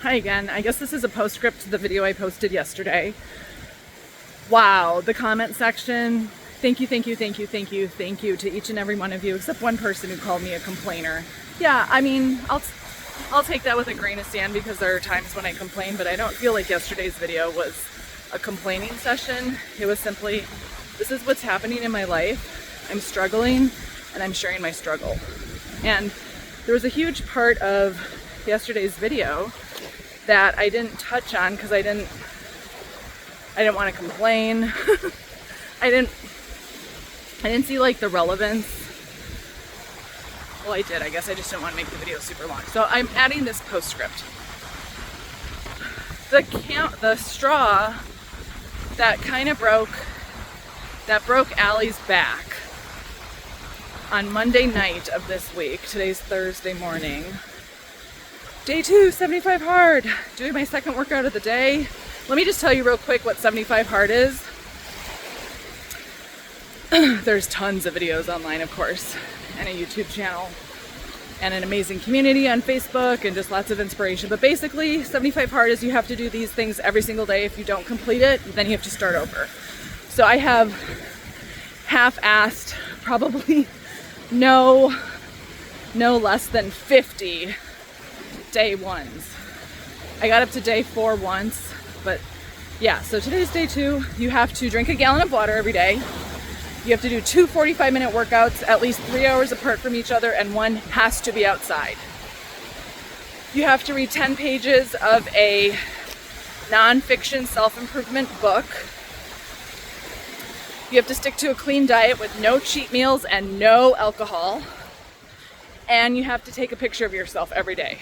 Hi again. I guess this is a postscript to the video I posted yesterday. Wow, the comment section. Thank you to each and every one of you, except one person who called me a complainer. Yeah, I mean, I'll take that with a grain of sand because there are times when I complain, but I don't feel like yesterday's video was a complaining session. It was simply, this is what's happening in my life. I'm struggling and I'm sharing my struggle. And there was a huge part of yesterday's video that I didn't touch on because I didn't want to complain. I didn't see like the relevance. Well, I did. I guess I just didn't want to make the video super long. So I'm adding this postscript. The straw that kind of broke Allie's back on Monday night of this week. Today's Thursday morning. Day 2, 75 hard. Doing my second workout of the day. Let me just tell you real quick what 75 hard is. There's tons of videos online, of course, and a YouTube channel, and an amazing community on Facebook, and just lots of inspiration. But basically, 75 hard is you have to do these things every single day. If you don't complete it, then you have to start over. So I have half-assed probably no less than 50 day ones. I got up to day 4 once, but yeah, so today's day 2. You have to drink a gallon of water every day. You have to do 2 45-minute workouts, at least 3 hours apart from each other, and one has to be outside. You have to read 10 pages of a nonfiction self-improvement book. You have to stick to a clean diet with no cheat meals and no alcohol. And you have to take a picture of yourself every day.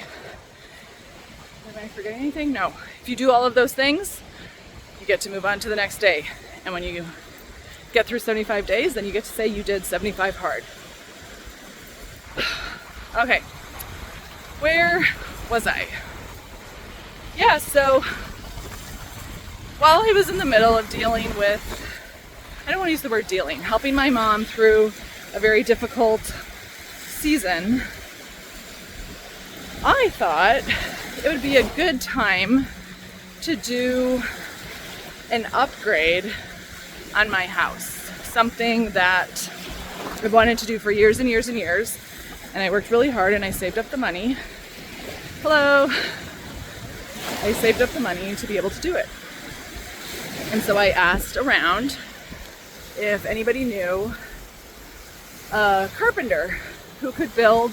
Am I forgetting anything? No. If you do all of those things, you get to move on to the next day. And when you get through 75 days, then you get to say you did 75 hard. Okay. Where was I? Yeah, so while I was in the middle of dealing with, I don't want to use the word dealing, helping my mom through a very difficult season, I thought it would be a good time to do an upgrade on my house. Something that I've wanted to do for years and years and years. And I worked really hard and I saved up the money. Hello. I saved up the money to be able to do it. And so I asked around if anybody knew a carpenter who could build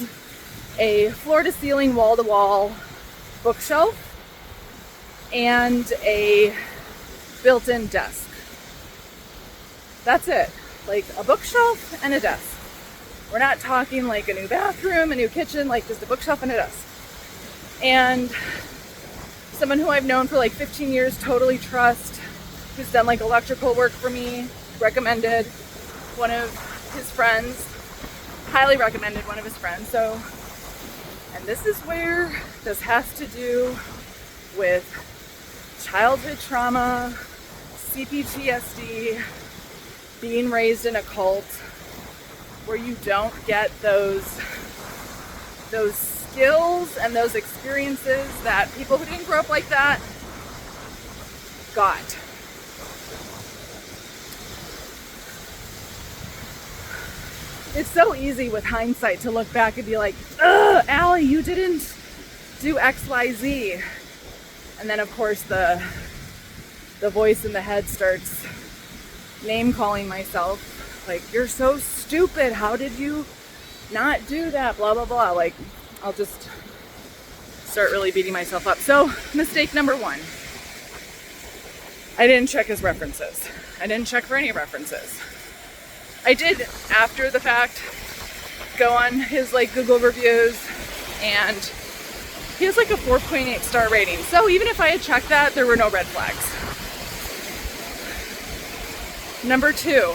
a floor-to-ceiling, wall-to-wall bookshelf and a built-in desk. That's it. Like a bookshelf and a desk. We're not talking like a new bathroom, a new kitchen, like just a bookshelf and a desk. And someone who I've known for like 15 years, totally trust, who's done like electrical work for me, recommended one of his friends, highly recommended one of his friends. So, and this is where this has to do with childhood trauma, CPTSD, being raised in a cult where you don't get those skills and those experiences that people who didn't grow up like that got. It's so easy with hindsight to look back and be like, ugh, Allie, you didn't do X, Y, Z. And then of course the voice in the head starts name calling myself, like, you're so stupid, how did you not do that, blah blah blah. Like, I'll just start really beating myself up. So mistake number 1, I didn't check his references. I didn't check for any references. I did, after the fact, go on his like Google reviews, and he has like a 4.8 star rating. So even if I had checked that, there were no red flags. Number 2,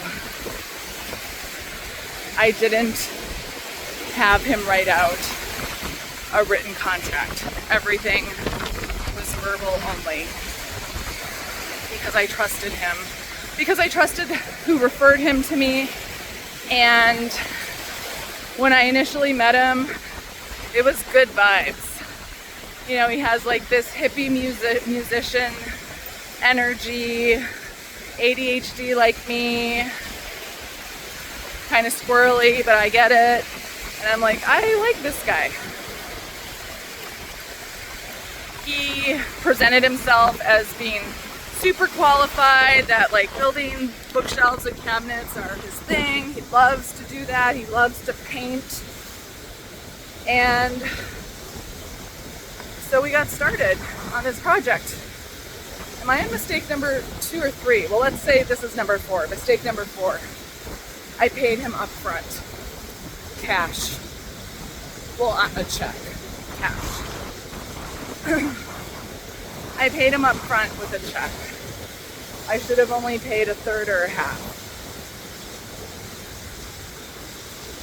I didn't have him write out a written contract. Everything was verbal only because I trusted him. Because I trusted who referred him to me, and when I initially met him, it was good vibes. You know, he has like this hippie musician energy, ADHD like me, kind of squirrely, but I get it. And I'm like, I like this guy. He presented himself as being super qualified, that like building bookshelves and cabinets are his thing. He loves to do that. He loves to paint. And so we got started on this project. Am I in mistake number 2 or 3? Well, let's say this is number 4. Mistake number 4. I paid him up front. Cash. Well, a check. Cash. I paid him up front with a check. I should have only paid a third or a half.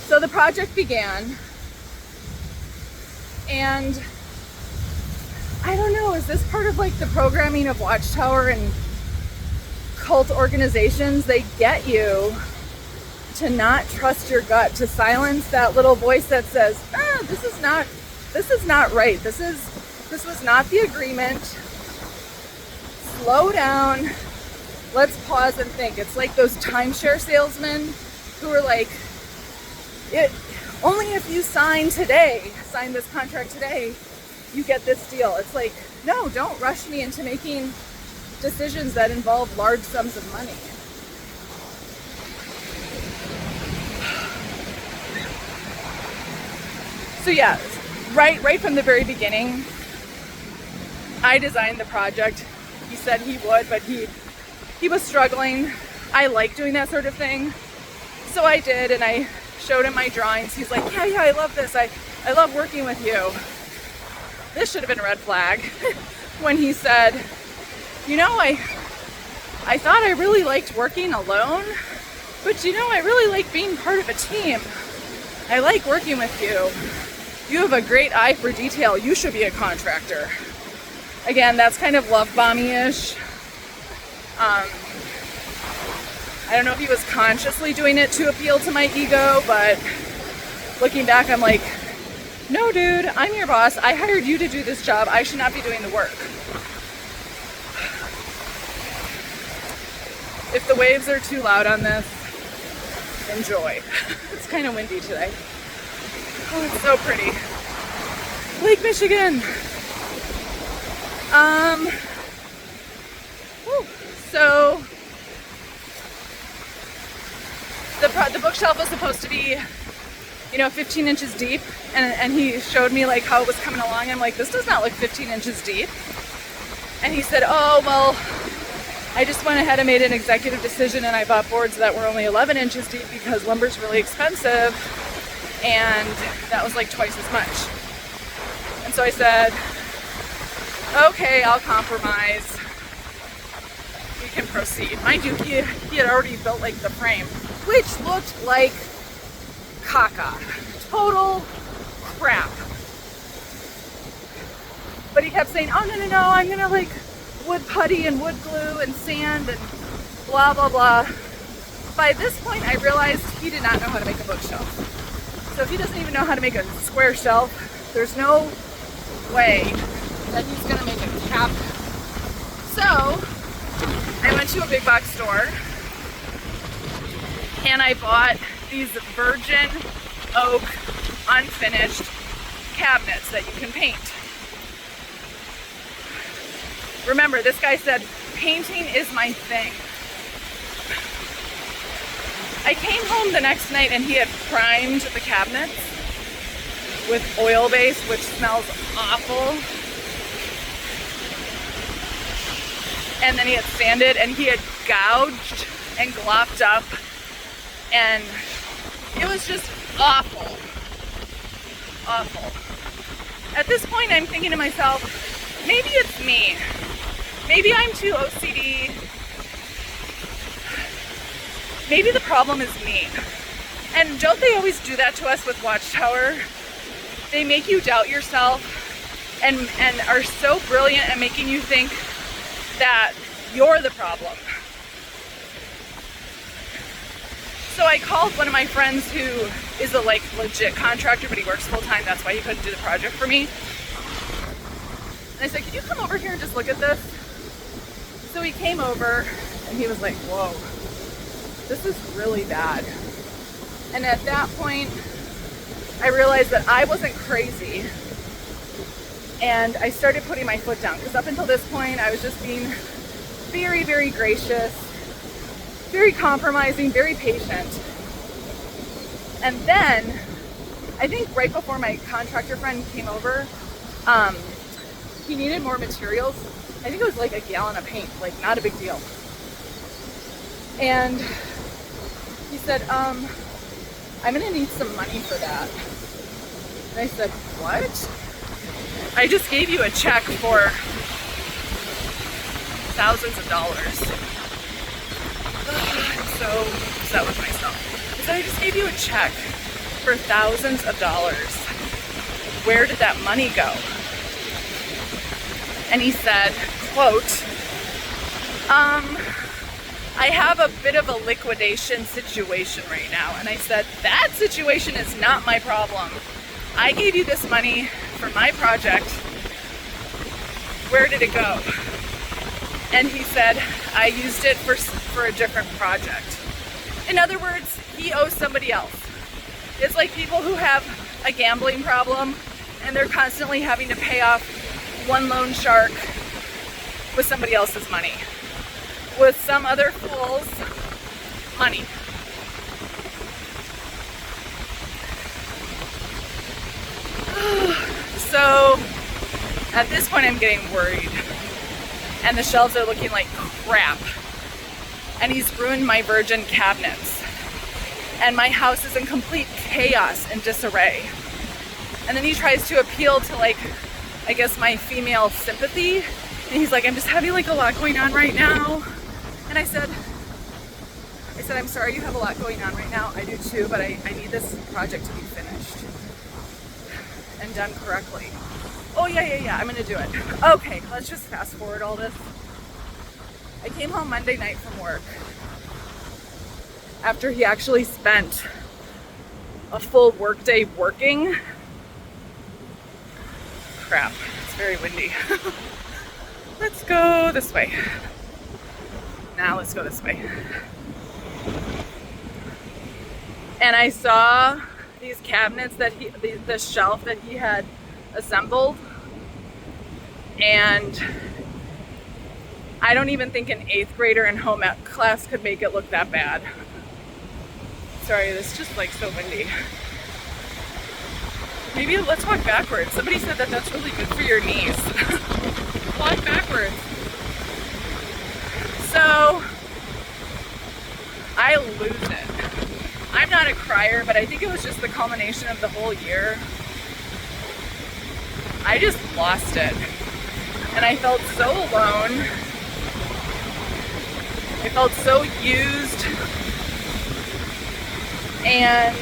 So the project began, and I don't know, is this part of like the programming of Watchtower and cult organizations? They get you to not trust your gut, to silence that little voice that says, this is not right. This was not the agreement. Slow down. Let's pause and think. It's like those timeshare salesmen who are like, only if you sign this contract today, you get this deal. It's like, no, don't rush me into making decisions that involve large sums of money. So yeah, right from the very beginning, I designed the project. He said he would, but he was struggling. I like doing that sort of thing. So I did, and I showed him my drawings. He's like, yeah, I love this. I love working with you. This should have been a red flag when he said, you know, I thought I really liked working alone, but you know, I really like being part of a team. I like working with you. You have a great eye for detail. You should be a contractor. Again, that's kind of love bombing-ish. I don't know if he was consciously doing it to appeal to my ego, but looking back, I'm like, no, dude, I'm your boss. I hired you to do this job. I should not be doing the work. If the waves are too loud on this, enjoy. It's kind of windy today. Oh, it's so pretty. Lake Michigan. So the bookshelf was supposed to be, 15 inches deep, and he showed me like how it was coming along. I'm like, this does not look 15 inches deep. And he said, oh, well, I just went ahead and made an executive decision, and I bought boards that were only 11 inches deep because lumber's really expensive, and that was like twice as much. And so I said, okay, I'll compromise. We can proceed. Mind you, he had already built like the frame, which looked like caca. Total crap. But he kept saying, oh, no, I'm gonna like wood putty and wood glue and sand and blah, blah, blah. By this point, I realized he did not know how to make a bookshelf. So if he doesn't even know how to make a square shelf, there's no way that he's gonna make a cabinet. So I went to a big box store and I bought these virgin oak unfinished cabinets that you can paint. Remember, this guy said, painting is my thing. I came home the next night and he had primed the cabinets with oil base, which smells awful. And then he had sanded and he had gouged and glopped up, and it was just awful. Awful. At this point, I'm thinking to myself, maybe it's me. Maybe I'm too OCD. Maybe the problem is me. And don't they always do that to us with Watchtower? They make you doubt yourself and are so brilliant at making you think that you're the problem. So I called one of my friends who is a legit contractor, but he works full time. That's why he couldn't do the project for me. And I said, can you come over here and just look at this? So he came over and he was like, whoa, this is really bad. And at that point, I realized that I wasn't crazy. And I started putting my foot down, because up until this point, I was just being very, very gracious, very compromising, very patient. And then, I think right before my contractor friend came over, he needed more materials. I think it was like a gallon of paint, like not a big deal. And he said, I'm gonna need some money for that. And I said, what? I just gave you a check for thousands of dollars. I'm so upset with myself. I said, I just gave you a check for thousands of dollars. Where did that money go? And he said, quote, I have a bit of a liquidation situation right now. And I said, that situation is not my problem. I gave you this money for my project. Where did it go? And he said, I used it for a different project. In other words, he owes somebody else. It's like people who have a gambling problem and they're constantly having to pay off one loan shark with somebody else's money. With some other fool's money. So at this point I'm getting worried. And the shelves are looking like crap. And he's ruined my virgin cabinets. And my house is in complete chaos and disarray. And then he tries to appeal to, like, I guess my female sympathy. And he's like, I'm just having like a lot going on right now. And I said, I'm sorry you have a lot going on right now. I do too, but I need this project to be finished and done correctly. Oh yeah, I'm gonna do it. Okay, let's just fast forward all this. I came home Monday night from work after he actually spent a full workday working. Crap, it's very windy. Let's go this way. Now let's go this way. And I saw these cabinets that the shelf that he had assembled, and I don't even think an 8th grader in home ec class could make it look that bad. Sorry, it's just like so windy. Maybe let's walk backwards. Somebody said that that's really good for your knees. Walk backwards. So I lose it. I'm not a crier, but I think it was just the culmination of the whole year. I just lost it. And I felt so alone. I felt so used. And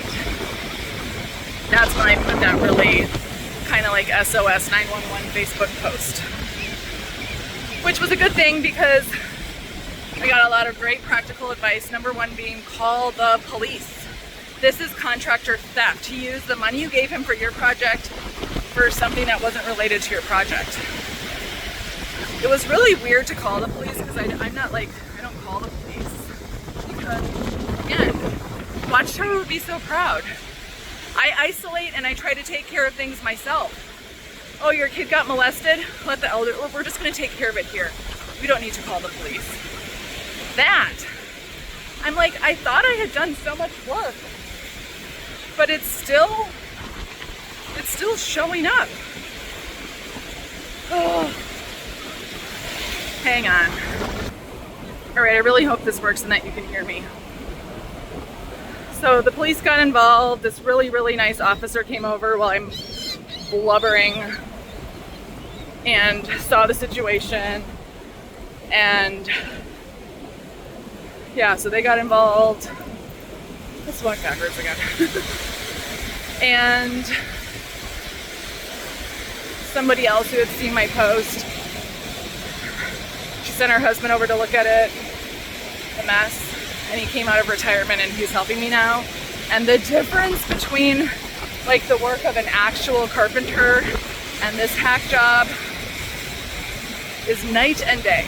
that's when I put that really kind of like SOS 911 Facebook post. Which was a good thing because I got a lot of great practical advice. Number one being, call the police. This is contractor theft. He used the money you gave him for your project for something that wasn't related to your project. It was really weird to call the police because I'm not like, I don't call the police. Because, again, Watchtower would be so proud. I isolate and I try to take care of things myself. Oh, your kid got molested? Let the elder, we're just gonna take care of it here. We don't need to call the police. That, I'm like, I thought I had done so much work, but it's still showing up. Oh, hang on. All right, I really hope this works and that you can hear me. So the police got involved. This really, really nice officer came over while I'm blubbering and saw the situation. And yeah, so they got involved. Let's walk backwards again. And somebody else who had seen my post, she sent her husband over to look at it, the mess, and he came out of retirement and he's helping me now. And the difference between like the work of an actual carpenter and this hack job is night and day.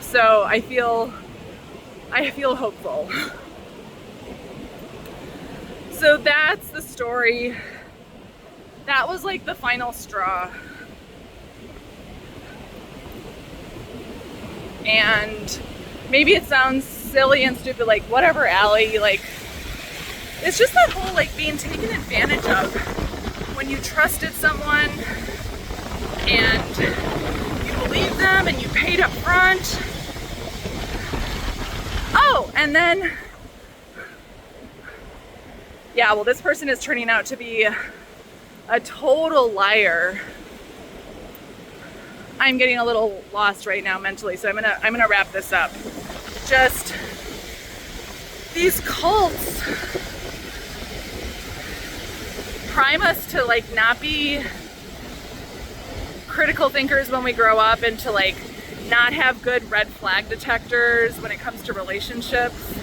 So I feel hopeful. So that's the story. That was like the final straw. And maybe it sounds silly and stupid, like whatever, Allie, like it's just that whole like being taken advantage of when you trusted someone and you believed them and you paid up front. Oh, and then, yeah, well, this person is turning out to be a total liar. I'm getting a little lost right now mentally, so I'm gonna wrap this up. Just these cults prime us to like not be critical thinkers when we grow up and to like not have good red flag detectors when it comes to relationships.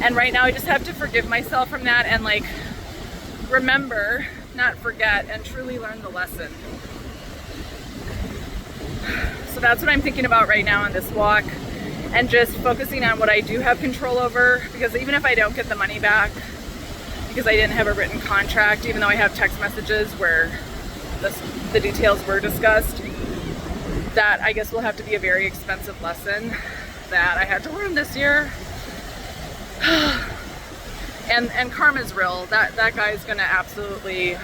And right now I just have to forgive myself from that and like remember, not forget, and truly learn the lesson. So that's what I'm thinking about right now on this walk, and just focusing on what I do have control over, because even if I don't get the money back because I didn't have a written contract, even though I have text messages where the details were discussed, that I guess will have to be a very expensive lesson that I had to learn this year. And karma's real. That guy's gonna absolutely, I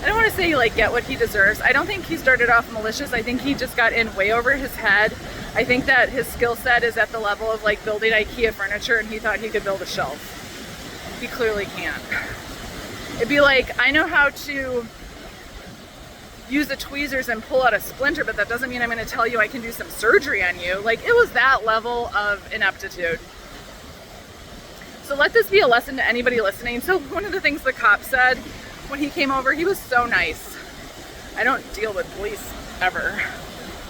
don't want to say like get what he deserves. I don't think he started off malicious. I think he just got in way over his head. I think that his skill set is at the level of like building IKEA furniture, and he thought he could build a shelf. He clearly can't. It'd be like, I know how to use the tweezers and pull out a splinter, but that doesn't mean I'm going to tell you I can do some surgery on you. Like, it was that level of ineptitude. So let this be a lesson to anybody listening. So one of the things the cop said when he came over, he was so nice. I don't deal with police ever.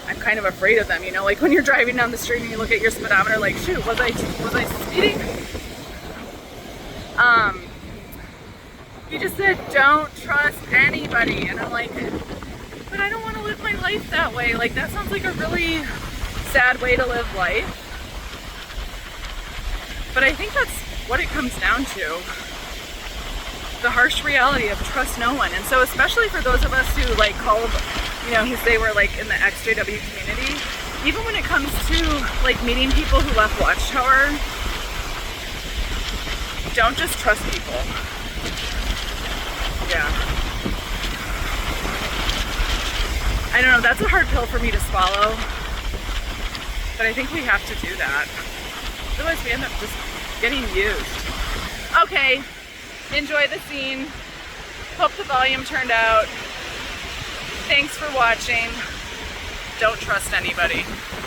I'm kind of afraid of them, you know, like when you're driving down the street and you look at your speedometer, like, shoot, was I speeding? He just said, don't trust anybody. And I'm like, but I don't want to live my life that way. Like, that sounds like a really sad way to live life. But I think that's what it comes down to. The harsh reality of trust no one. And so especially for those of us who like call, you know, who say we're like in the XJW community, even when it comes to like meeting people who left Watchtower, don't just trust people. Yeah. I don't know, that's a hard pill for me to swallow, but I think we have to do that. Otherwise we end up just getting used. Okay, enjoy the scene. Hope the volume turned out. Thanks for watching. Don't trust anybody.